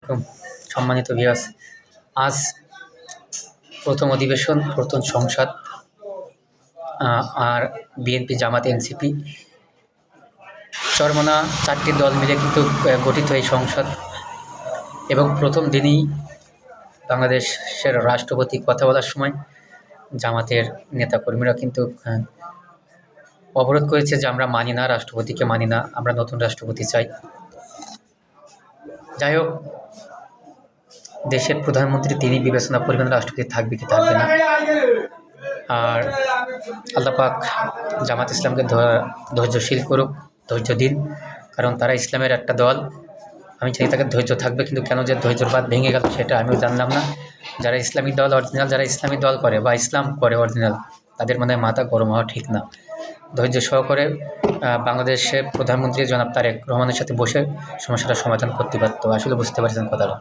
আলাইকুম সম্মানিত ভিউয়ার্স। আজ প্রথম অধিবেশন, প্রথম সংসদ, আর বিএনপি, জামাত, এনসিপি চরমোনা 4টি দল মিলে কিন্তু গঠিত এই সংসদ, এবং প্রথম দিনই বাংলাদেশের রাষ্ট্রপতি কথা বলার সময় জামাতের নেতাকর্মীরা কিন্তু অবরোধ করেছে যে আমরা মানি না, রাষ্ট্রপতিকে মানি না, আমরা নতুন রাষ্ট্রপতি চাই। যাই হোক, দেশের প্রধানমন্ত্রী তিনি বিবেচনা করবেন রাষ্ট্রপতি থাকবে কি থাকবে না। আর আল্লাহ পাক জামাত ইসলামকে ধৈর্যশীল করুক, ধৈর্য দিন, কারণ তারা ইসলামের একটা দল। আমি চাই তাকে ধৈর্য থাকবে, কিন্তু কেন যে ধৈর্যর বাঁধ ভেঙে গেল সেটা আমিও জানলাম না। যারা ইসলামী দল অরিজিনাল, যারা ইসলামী দল করে বা ইসলাম করে অরিজিনাল, তাদের মনে হয় মাথা গরম হওয়া ঠিক না। ধৈর্য সহকারে বাংলাদেশের প্রধানমন্ত্রী জনাব তারেক রহমানের সাথে বসে সমস্যাটা সমাধান করতে পারত। আসলে বুঝতে পারছেন কথাটা।